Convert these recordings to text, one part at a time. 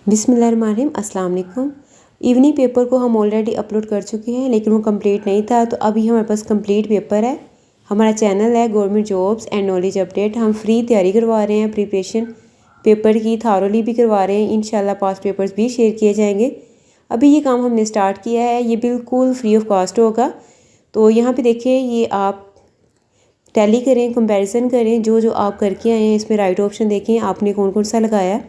बिस्मिल्लाहिर्रहमानिर्रहीम, अस्सलाम वालेकुम। इवनिंग पेपर को हम ऑलरेडी अपलोड कर चुके हैं, लेकिन वो कंप्लीट नहीं था, तो अभी हमारे पास कंप्लीट पेपर है। हमारा चैनल है government jobs and knowledge update. हम फ्री तैयारी करवा रहे हैं, प्रिपरेशन पेपर की थारोली भी करवा रहे हैं। इंशाल्लाह पास्ट पेपर्स भी शेयर किए जाएंगे। अभी ये काम हमने स्टार्ट किया है, ये बिल्कुल फ्री ऑफ कॉस्ट होगा। तो यहाँ पर देखिए, ये आप टैली करें, कंपेरिजन करें, जो जो आप करके आए हैं इसमें राइट ऑप्शन देखें आपने कौन कौन सा लगाया।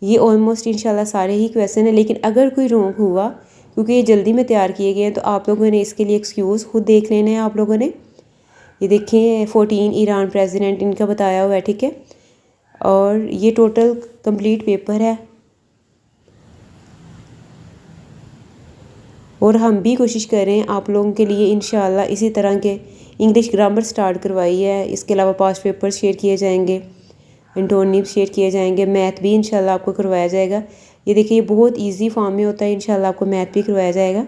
ये ऑलमोस्ट इंशाल्लाह सारे ही क्वेश्चन हैं, लेकिन अगर कोई रॉन्ग हुआ, क्योंकि ये जल्दी में तैयार किए गए हैं, तो आप लोगों ने इसके लिए एक्सक्यूज़ खुद देख लेना है। आप लोगों ने ये देखें 14 ईरान प्रेसिडेंट इनका बताया हुआ है, ठीक है। और ये टोटल कंप्लीट पेपर है। और हम भी कोशिश कर रहे हैं आप लोगों के लिए इंशाल्लाह इसी तरह के इंग्लिश ग्रामर स्टार्ट करवाई है। इसके अलावा पास्ट पेपर शेयर किए जाएंगे, एंटोनिम शेयर किए जाएंगे, मैथ भी इंशाल्लाह आपको करवाया जाएगा। ये देखिए, ये बहुत इजी फॉर्म में होता है, इंशाल्लाह आपको मैथ भी करवाया जाएगा।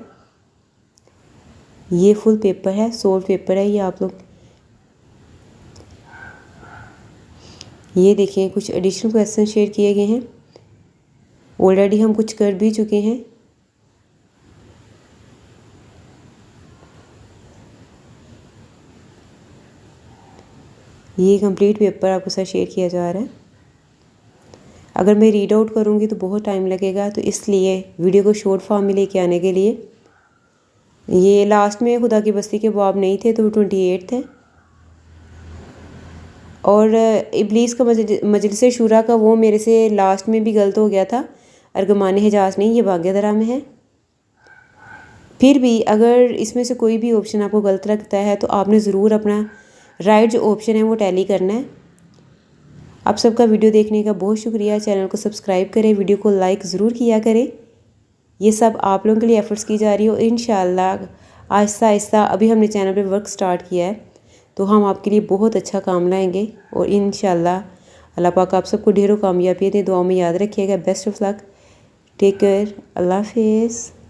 ये फुल पेपर है, सोल्व पेपर है ये आप लोग। ये देखिए, कुछ एडिशनल क्वेश्चन शेयर किए गए हैं, ऑलरेडी हम कुछ कर भी चुके हैं। ये कंप्लीट पेपर आपको साथ शेयर किया जा रहा है। अगर मैं रीड आउट करूँगी तो बहुत टाइम लगेगा, तो इसलिए वीडियो को शॉर्ट फॉर्म में लेके आने के लिए ये लास्ट में खुदा की बस्ती के बाब नहीं थे, तो वो 28 थे। और इब्लीस का मजलिस शूरा का वो मेरे से लास्ट में भी गलत हो गया था। अर्गमान हिजाज नहीं, ये भाग्यदरा में है। फिर भी अगर इसमें से कोई भी ऑप्शन आपको गलत लगता है, तो आपने ज़रूर अपना राइट जो ऑप्शन है वो टैली करना है। आप सबका वीडियो देखने का बहुत शुक्रिया। चैनल को सब्सक्राइब करें, वीडियो को लाइक ज़रूर किया करें। ये सब आप लोगों के लिए एफ़र्ट्स की जा रही हो। इंशाल्लाह आहिस्ता आहिस्ता अभी हमने चैनल पे वर्क स्टार्ट किया है, तो हम आपके लिए बहुत अच्छा काम लाएंगे। और इंशाल्लाह अल्लाह पाक आप सबको ढेरों कामयाबी दे। दुआ में याद रखिएगा। Best of luck, take care, अल्लाह हाफिज़।